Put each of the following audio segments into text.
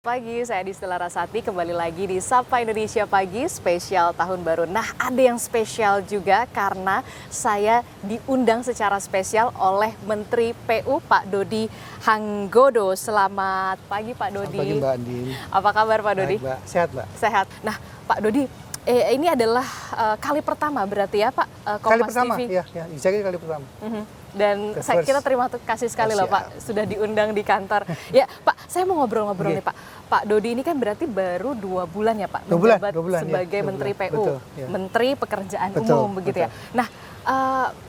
Pagi, saya Distela Rasati kembali lagi di Sapa Indonesia Pagi spesial tahun baru. Nah, ada yang spesial juga karena saya diundang secara spesial oleh Menteri PU Pak Dodi Hanggodo. Selamat pagi Pak Dodi. Selamat pagi Mbak Andin. Apa kabar Pak Dodi? Baik, Mbak. Sehat Mbak. Sehat. Nah Pak Dodi, ini adalah kali pertama berarti ya Pak Kompas Kali pertama, TV? ya, saya kali pertama. Dan kita terima kasih sekali loh Pak sudah diundang di kantor. Ya Pak, saya mau ngobrol-ngobrol nih Pak. Pak Dodi ini kan berarti baru 2 bulan ya Pak menjabat sebagai Menteri PU, Menteri Pekerjaan Umum begitu ya. Nah,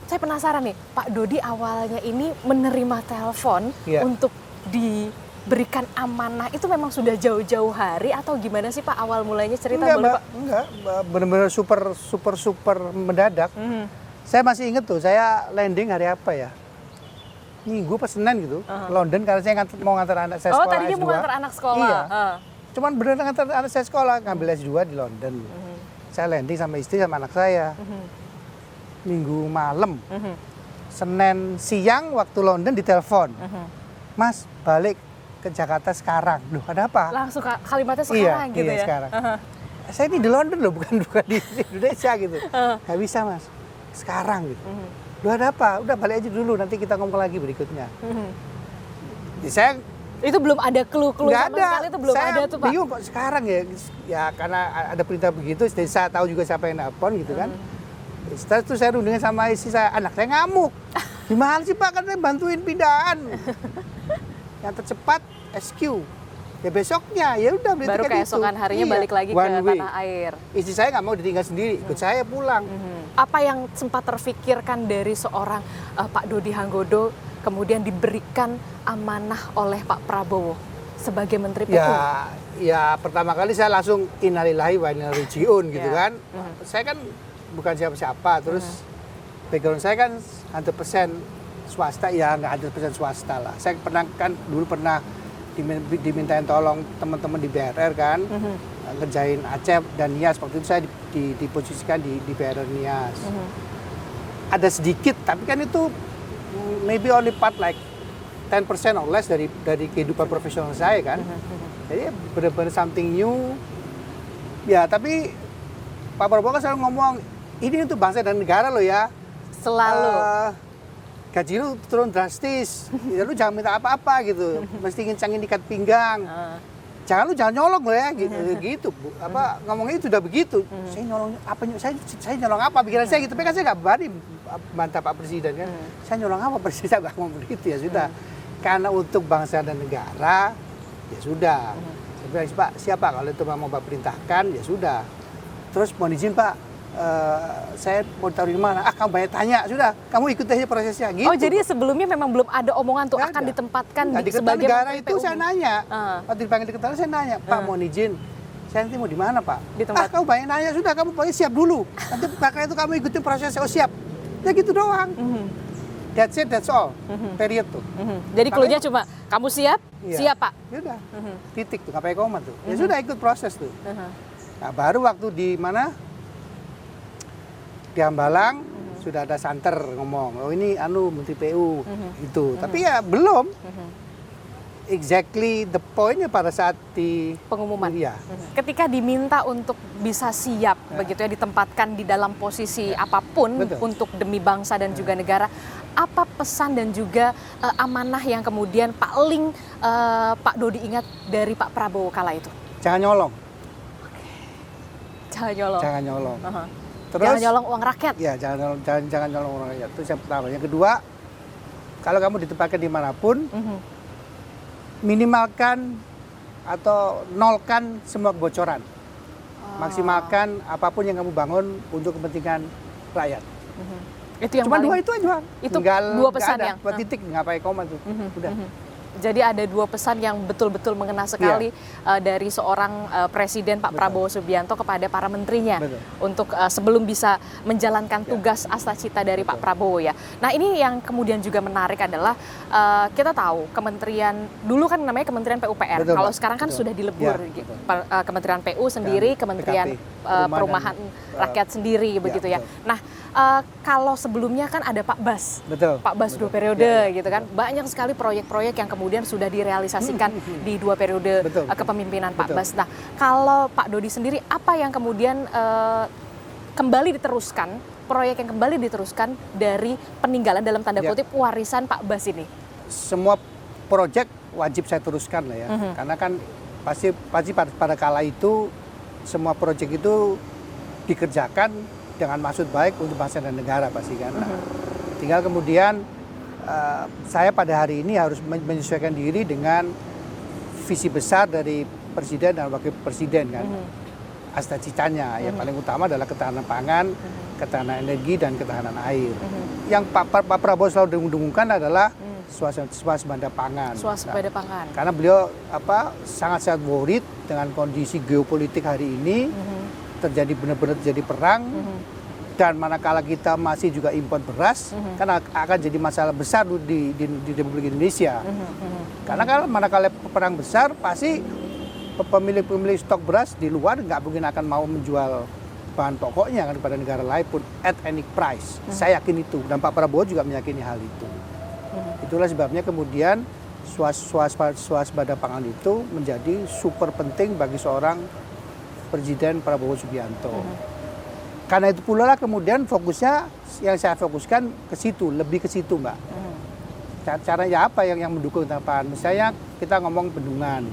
saya penasaran nih, Pak Dodi awalnya ini menerima telepon untuk diberikan amanah itu memang sudah jauh-jauh hari atau gimana sih Pak awal mulainya cerita Enggak, boleh Mbak, Pak? Enggak, benar-benar super mendadak. Saya masih ingat tuh, saya landing hari apa ya? Minggu pas Senin gitu, London karena saya mau ngantar anak saya sekolah S2. Oh, tadinya mau ngantar anak sekolah? Iya, cuman beneran ngantar anak saya sekolah, ngambil S2 di London. Saya landing sama istri sama anak saya. Minggu malam, Senin siang waktu London ditelepon. Mas, balik ke Jakarta sekarang. Loh, ada apa? Langsung kalimatnya sekarang gitu ya? Sekarang. Saya ini di London loh, bukan di Indonesia gitu. Nggak bisa Mas, sekarang gitu. Loh, ada apa? Udah balik aja dulu, nanti kita ngomong lagi berikutnya. Saya itu belum ada clue-clue sama sekali, itu belum ada tuh Pak? Bingung kok sekarang ya. Ya karena ada perintah begitu, saya tahu juga siapa yang nelpon gitu kan. Setelah itu saya rundingin sama istri saya, anak saya ngamuk. Gimana sih Pak, katanya bantuin pindahan. Yang tercepat SQ. Ya besoknya, ya udah beli baru tiket keesokan harinya balik lagi ke tanah air. Istri saya nggak mau ditinggal sendiri, ikut saya pulang. Apa yang sempat terfikirkan dari seorang Pak Dodi Hanggodo kemudian diberikan amanah oleh Pak Prabowo sebagai Menteri PU? Ya pertama kali saya langsung innalillahi wa inna ilaihi raji'un gitu kan. Saya kan bukan siapa-siapa, terus background saya kan 100% swasta, ya nggak 100% swasta lah. Saya dulu pernah dimintain tolong teman-teman di BRR kan, ngerjain Acep dan Nias. Waktu itu saya diposisikan di BRR Nias. Ada sedikit, tapi kan itu maybe only part like 10% or less dari kehidupan profesional saya kan. Jadi benar-benar something new. Ya tapi Pak Prabowo kan selalu ngomong, ini untuk bangsa dan negara loh ya. Selalu. Gaji lu turun drastis, ya lu jangan minta apa-apa gitu, mesti ngencangin ikat pinggang, jangan nyolong lo ya, gitu, Bu. Ngomongnya itu udah begitu, saya nyolong apa, saya nyolong apa, pikiran saya gitu, tapi kan saya nggak berani bantah Pak Presiden kan, saya nyolong apa, Presiden saya nggak ngomong begitu, ya sudah, karena untuk bangsa dan negara, ya sudah, saya bilang Pak siapa kalau itu mau Pak perintahkan, ya sudah, terus mohon izin Pak. Saya mau taruh di mana? Kamu banyak tanya, sudah. Kamu ikut aja prosesnya. Gitu. Oh, jadi sebelumnya memang belum ada omongan tuh akan ditempatkan sebagai negara itu saya nanya. Waktu dipanggil di Kertanegara saya nanya, Pak mohon izin, saya nanti mau di mana Pak? Kamu banyak nanya, sudah kamu pokoknya siap dulu. Nanti karena itu kamu ikutin prosesnya, siap. Ya gitu doang. That's it, that's all. Period tuh. Jadi cluenya cuma kamu siap? Siap Pak. Ya udah. Titik tuh, nggak pakai koma tuh. Ya sudah ikut proses tuh. Nah baru waktu di mana? Di Hambalang sudah ada santer ngomong, oh ini Menteri PU itu, tapi ya belum exactly the pointnya pada saat di pengumuman. Ketika diminta untuk bisa siap begitu ya, ditempatkan di dalam posisi apapun untuk demi bangsa dan juga negara, apa pesan dan juga amanah yang kemudian paling Pak Dodi ingat dari Pak Prabowo kala itu? Jangan nyolong. Jangan nyolong. Terus, jangan nyolong uang rakyat. Ya, jangan nyolong uang rakyat. Itu yang pertama. Yang kedua, kalau kamu ditempatkan dimanapun, minimalkan atau nolkan semua kebocoran. Maksimalkan apapun yang kamu bangun untuk kepentingan rakyat. Itu yang cuma dua itu aja. Itu dua pesan yang. Buat titik, nggak pakai koma tuh. Udah. Jadi ada 2 pesan yang betul-betul mengena sekali dari seorang Presiden Pak Prabowo Subianto kepada para menterinya untuk sebelum bisa menjalankan tugas astacita dari Pak Prabowo ya. Nah ini yang kemudian juga menarik adalah kita tahu kementerian dulu kan namanya Kementerian PUPR. Kalau sekarang kan sudah dilebur Kementerian PU sendiri, Kementerian Perumahan Rakyat sendiri begitu ya. Nah kalau sebelumnya kan ada Pak Bas, Pak Bas 2 periode gitu kan. Banyak sekali proyek-proyek yang kemudian kemudian sudah direalisasikan di 2 periode kepemimpinan Pak Bas. Nah, kalau Pak Dodi sendiri, apa yang kemudian kembali diteruskan, proyek yang kembali diteruskan dari peninggalan dalam tanda kutip warisan Pak Bas ini? Semua proyek wajib saya teruskan lah ya, karena kan pasti pada kala itu semua proyek itu dikerjakan dengan maksud baik untuk bangsa dan negara pasti kan. Nah, tinggal kemudian saya pada hari ini harus menyesuaikan diri dengan visi besar dari Presiden dan Wakil Presiden kan. Cita-citanya yang paling utama adalah ketahanan pangan, ketahanan energi, dan ketahanan air. Yang Pak Prabowo selalu dengung-dengungkan adalah swasembada pangan. Swasembada pangan. Karena beliau sangat-sangat worried dengan kondisi geopolitik hari ini, benar-benar terjadi perang, dan manakala kita masih juga impor beras, kan akan jadi masalah besar di Republik Indonesia. Karena kalau manakala perang besar, pasti pemilik stok beras di luar nggak mungkin akan mau menjual bahan pokoknya kan kepada negara lain pun at any price. Saya yakin itu, dan Pak Prabowo juga meyakini hal itu. Itulah sebabnya kemudian swasembada pangan itu menjadi super penting bagi seorang Presiden Prabowo Subianto. Karena itu pula lah kemudian fokusnya yang saya fokuskan ke situ, lebih ke situ, Mbak. Caranya apa yang mendukung pangan? Misalnya kita ngomong bendungan.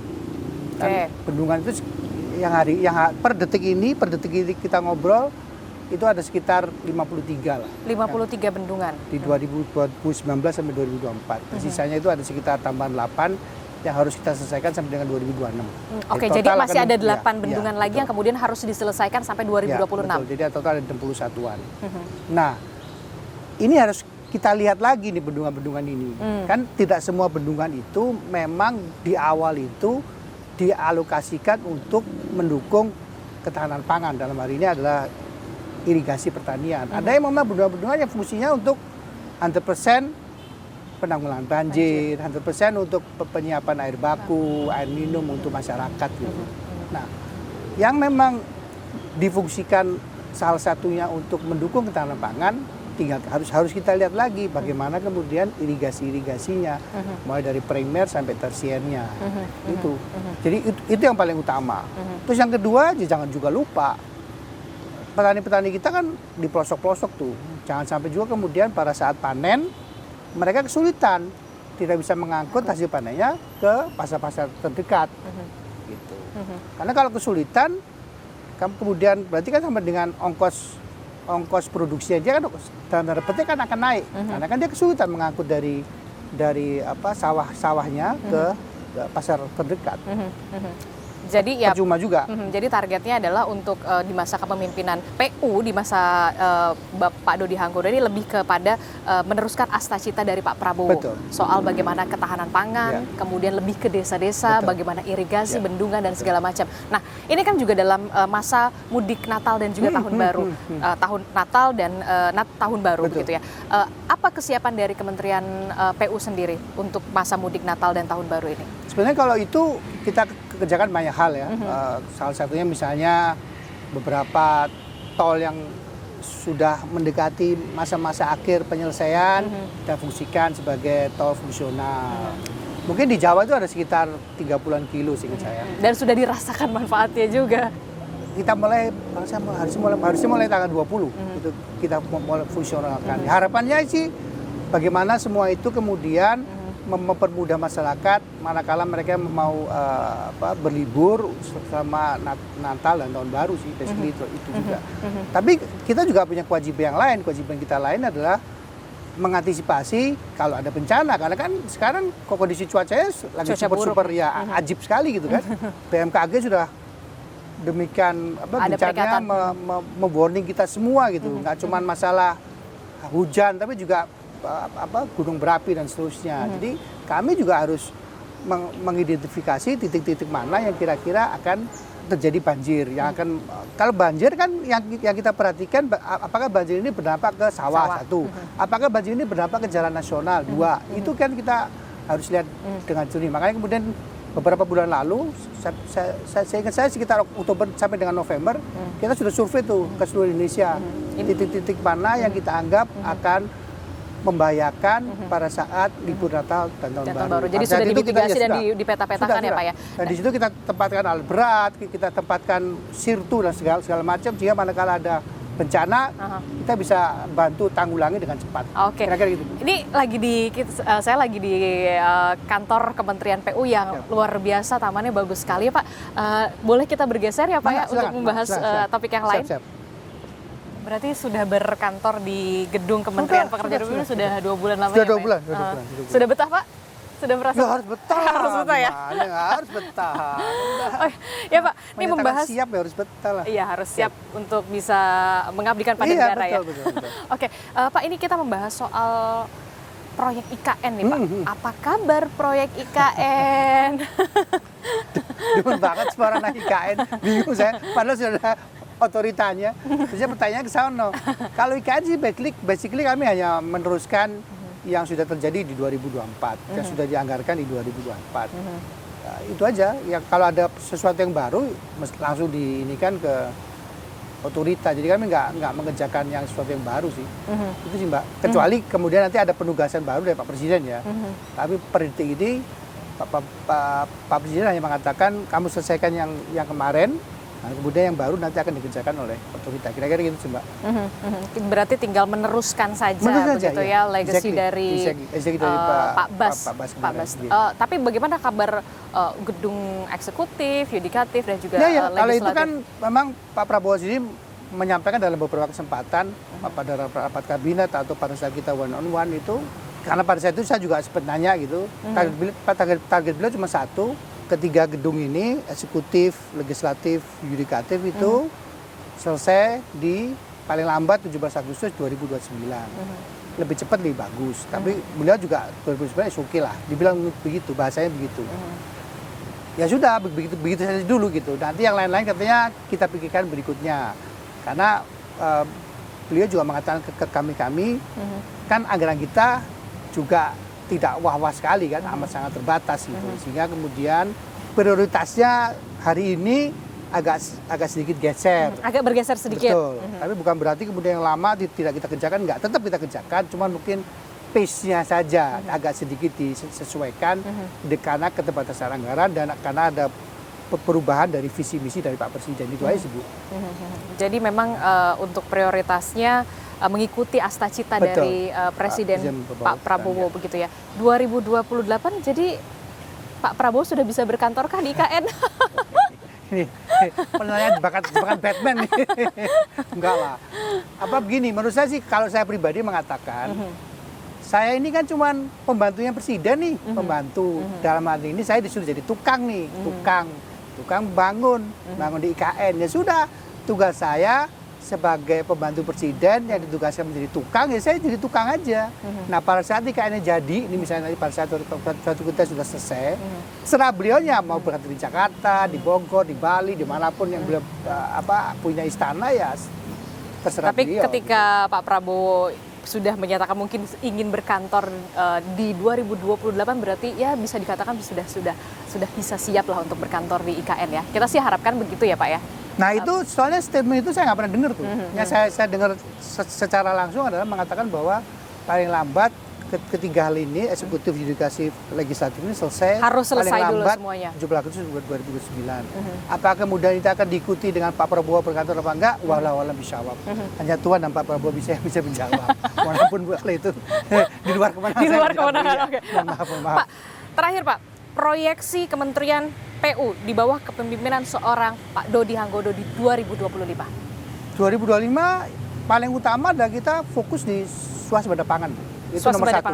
Kan bendungan itu per detik ini kita ngobrol itu ada sekitar 53 lah. 53 bendungan. Di 2019 sampai 2024. Sisanya itu ada sekitar tambahan 8 yang harus kita selesaikan sampai dengan 2026. Oke, jadi masih ada 8 bendungan lagi yang kemudian harus diselesaikan sampai 2026. Betul, jadi total ada 61-an. Nah, ini harus kita lihat lagi nih bendungan-bendungan ini. Kan tidak semua bendungan itu memang di awal itu dialokasikan untuk mendukung ketahanan pangan. Dalam hari ini adalah irigasi pertanian. Ada yang memang bendungan-bendungan yang fungsinya untuk 100% penanggulangan banjir, 100% untuk penyiapan air baku, air minum untuk masyarakat gitu. Nah, yang memang difungsikan salah satunya untuk mendukung ketahanan pangan, tinggal harus kita lihat lagi bagaimana kemudian irigasinya, mulai dari primer sampai tersiernya. Itu. Jadi itu yang paling utama. Terus yang kedua, jangan juga lupa petani-petani kita kan di pelosok-pelosok tuh. Jangan sampai juga kemudian pada saat panen mereka kesulitan, tidak bisa mengangkut hasil panennya ke pasar-pasar terdekat. Gitu. Karena kalau kesulitan, kemudian berarti kan sama dengan ongkos produksinya dia kan dalam tanda petik kan akan naik. Karena kan dia kesulitan mengangkut dari sawahnya ke pasar terdekat. Jadi ya percuma juga. Jadi targetnya adalah untuk di masa kepemimpinan PU di masa Pak Dodi Hanggodo ini lebih kepada meneruskan asta-cita dari Pak Prabowo. Soal bagaimana ketahanan pangan, kemudian lebih ke desa-desa, bagaimana irigasi, bendungan dan segala macam. Nah, ini kan juga dalam masa mudik Natal dan juga tahun baru, tahun Natal dan tahun baru begitu ya. Apa kesiapan dari Kementerian PU sendiri untuk masa mudik Natal dan tahun baru ini? Sebenarnya kalau itu kita kerjakan banyak hal ya. Salah satunya misalnya beberapa tol yang sudah mendekati masa-masa akhir penyelesaian kita fungsikan sebagai tol fungsional. Mungkin di Jawa itu ada sekitar 30-an kilo seingat saya. Dan sudah dirasakan manfaatnya juga. Kita harusnya mulai tanggal 20 itu kita mulai fungsionalkan. Harapannya sih bagaimana semua itu kemudian mempermudah masyarakat manakala mereka mau berlibur selama Natal dan Tahun Baru sih, basically itu juga. Tapi kita juga punya kewajiban yang lain. Kewajiban kita lain adalah mengantisipasi kalau ada bencana, karena kan sekarang kondisi cuacanya lagi super ya ajib sekali gitu kan. BMKG sudah demikian gencarnya me-warning kita semua gitu. Nggak cuma masalah hujan tapi juga gunung berapi dan seterusnya. Jadi kami juga harus mengidentifikasi titik-titik mana yang kira-kira akan terjadi banjir. Yang akan kalau banjir kan yang kita perhatikan apakah banjir ini berdampak ke sawah satu, apakah banjir ini berdampak ke jalan nasional dua. Itu kan kita harus lihat dengan jernih. Makanya kemudian beberapa bulan lalu saya ingat saya sekitar Oktober sampai dengan November kita sudah survei tuh ke seluruh Indonesia titik-titik mana yang kita anggap akan membahayakan pada saat libur Natal dan Tahun Baru. Jadi sudah dimitigasi dan dipeta-petakan ya Pak ya? Dan di situ kita tempatkan alat berat, kita tempatkan sirtu dan segala macam, sehingga manakala ada bencana, kita bisa bantu tanggulangi dengan cepat. Oke. Kira-kira gitu. Ini saya lagi di kantor Kementerian PU yang luar biasa, tamannya bagus sekali ya Pak. Boleh kita bergeser ya Pak ya untuk membahas topik yang lain? Siap. Berarti sudah berkantor di gedung Kementerian Pekerjaan Umum sudah 2 bulan lamanya. Sudah 2 Pak, bulan. Sudah betah Pak? Sudah merasa? Ya, harus betah. Harus betah ya? Harus betah. Oh, ya Pak, ini membahas siap ya, harus betah lah. Iya, harus siap untuk bisa mengabdikan pada negara ya. Betul. Oke, Pak, ini kita membahas soal proyek IKN nih Pak. Apa kabar proyek IKN? Demen banget suara anak IKN. Bingung saya, padahal sudah ada otoritanya. Terus pertanyaan ke sana. Kalau IKN sih basically kami hanya meneruskan yang sudah terjadi di 2024, yang sudah dianggarkan di 2024. Itu aja. Ya, kalau ada sesuatu yang baru, langsung diinikan ke otorita. Jadi kami nggak mengerjakan yang sesuatu yang baru sih. Itu sih Mbak. Kecuali kemudian nanti ada penugasan baru dari Pak Presiden ya. Tapi per detik ini Pak Presiden hanya mengatakan kamu selesaikan yang kemarin. Nah, kemudian yang baru nanti akan dikerjakan oleh otorita. Kira-kira gitu sih Mbak. Berarti tinggal meneruskan saja begitu ya, legacy dari Pak Bas. Tapi bagaimana kabar gedung eksekutif, yudikatif dan juga legislatif? Kalau itu kan memang Pak Prabowo sendiri menyampaikan dalam beberapa kesempatan pada rapat kabinet atau pada saat kita one on one itu, karena pada saat itu saya juga sempat nanya gitu, target beliau cuma satu. Ketiga gedung ini, eksekutif, legislatif, yudikatif itu selesai di paling lambat 17 Agustus 2029. Lebih cepat lebih bagus. Tapi beliau juga 2029 oke lah. Dibilang begitu, bahasanya begitu. Ya sudah, begitu saja dulu gitu. Nanti yang lain-lain katanya kita pikirkan berikutnya. Karena beliau juga mengatakan ke kami, kan anggaran kita juga tidak wah-wah sekali kan, amat sangat terbatas gitu. Sehingga kemudian prioritasnya hari ini agak sedikit geser. Agak bergeser sedikit. Betul. Tapi bukan berarti kemudian yang lama tidak kita kerjakan, enggak, tetap kita kerjakan, cuman mungkin pace-nya saja agak sedikit disesuaikan karena keterbatasan anggaran dan karena ada perubahan dari visi misi dari Pak Presiden. Itu aja sih Bu. Jadi memang untuk prioritasnya mengikuti asta cita dari Presiden Pak Prabowo begitu ya. 2028 jadi Pak Prabowo sudah bisa berkantorkah di IKN? Ini pertanyaan jebakan Batman nih. Enggak lah. Apa begini, menurut saya sih kalau saya pribadi mengatakan saya ini kan cuman pembantunya Presiden nih, pembantu. Dalam hal ini saya disuruh jadi tukang nih, tukang bangun di IKN. Ya sudah, tugas saya sebagai pembantu Presiden yang ditugaskan menjadi tukang, ya saya jadi tukang aja. Nah pada saat IKN jadi, ini misalnya pada saat suatu kita sudah selesai, serah beliaunya mau berada di Jakarta, di Bogor, di Bali, dimanapun yang beliau punya istana ya terserah beliau. Tapi ketika Pak Prabowo sudah menyatakan mungkin ingin berkantor di 2028, berarti ya bisa dikatakan sudah bisa siap lah untuk berkantor di IKN ya. Kita sih harapkan begitu ya Pak ya. Nah itu soalnya statement itu saya nggak pernah dengar tuh. Yang saya dengar secara langsung adalah mengatakan bahwa paling lambat ketiga hal ini, eksekutif, yudikatif, legislatif ini harus selesai paling lambat dulu semuanya. 17 Agustus 2029. Apakah kemudian itu akan diikuti dengan Pak Prabowo berkantor apa enggak? Walau bishawab. Hanya Tuhan dan Pak Prabowo bisa menjawab. Walaupun itu di luar kemenangan. Di luar kemenangan. Oke. Maaf. Pak, terakhir Pak, proyeksi Kementerian PU di bawah kepemimpinan seorang Pak Dodi Hanggodo di 2025. 2025 paling utama adalah kita fokus di swasembada pangan. Itu nomor satu.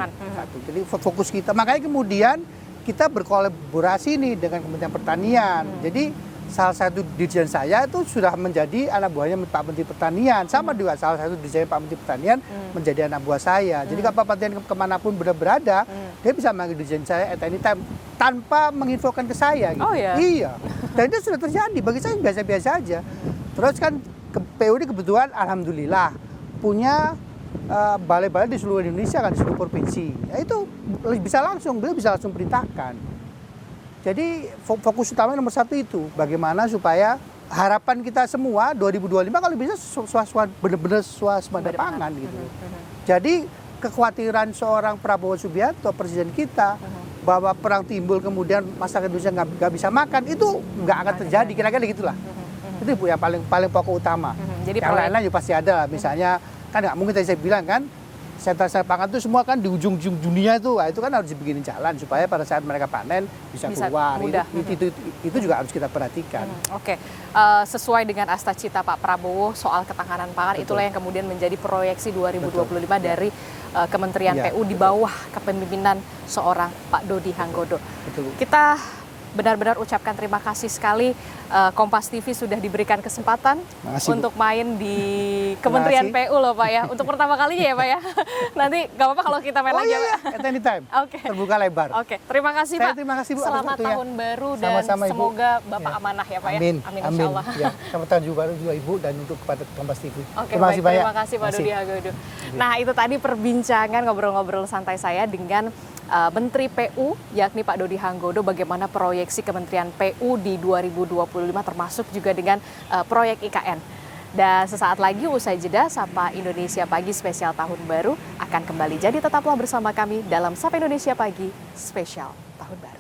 Jadi fokus kita. Makanya kemudian kita berkolaborasi nih dengan Kementerian Pertanian. Jadi salah satu dirjen saya itu sudah menjadi anak buahnya Pak Menteri Pertanian. Sama juga salah satu dirjen Pak Menteri Pertanian menjadi anak buah saya. Jadi kalau Pak Pertanian kemanapun berada, dia bisa manggil dirjen saya at any time tanpa menginfokan ke saya. Gitu. Oh ya? Iya. Dan itu sudah terjadi. Bagi saya biasa-biasa aja. Terus kan PU ini kebetulan alhamdulillah punya balai-balai di seluruh Indonesia kan, di seluruh provinsi. Ya itu bisa langsung, beliau bisa langsung perintahkan. Jadi fokus utama nomor satu itu, bagaimana supaya harapan kita semua 2025 kalau bisa benar-benar swasembada pangan gitu. Jadi kekhawatiran seorang Prabowo Subianto, presiden kita, bahwa perang timbul kemudian masyarakat Indonesia nggak bisa makan, itu nggak akan terjadi, kira-kira gitulah. Itu Bu yang paling pokok utama. Jadi yang lain-lain juga pasti ada, misalnya kan nggak mungkin tadi saya bilang kan, sentra-sentra pangan itu semua kan di ujung-ujung dunia itu kan harus dibikinin jalan supaya pada saat mereka panen bisa keluar. Mudah. Itu juga harus kita perhatikan. Oke. Sesuai dengan asta-cita Pak Prabowo soal ketahanan pangan, itulah yang kemudian menjadi proyeksi 2025 dari Kementerian PU di bawah kepemimpinan seorang Pak Dodi Hanggodo. Betul. Kita benar-benar ucapkan terima kasih sekali, Kompas TV sudah diberikan kesempatan untuk main di Kementerian PU loh Pak ya, untuk pertama kalinya ya Pak ya. Nanti gak apa-apa kalau kita main lagi ya Pak. At any time. Oke. Terbuka lebar. Oke, terima kasih Pak. Terima kasih Bu. Selamat tahun baru dan sama-sama, Ibu. semoga Bapak amanah ya Pak ya. Amin. Amin insyaallah. Ya, selamat tahun baru juga Ibu dan untuk kepada Kompas TV. Oke, terima kasih banyak. Terima kasih Pak Dodi Hanggodo. Nah, itu tadi perbincangan ngobrol-ngobrol santai saya dengan Menteri PU, yakni Pak Dodi Hanggodo, bagaimana proyeksi Kementerian PU di 2025 termasuk juga dengan proyek IKN. Dan sesaat lagi usai jeda, Sapa Indonesia Pagi spesial Tahun Baru akan kembali. Jadi tetaplah bersama kami dalam Sapa Indonesia Pagi spesial Tahun Baru.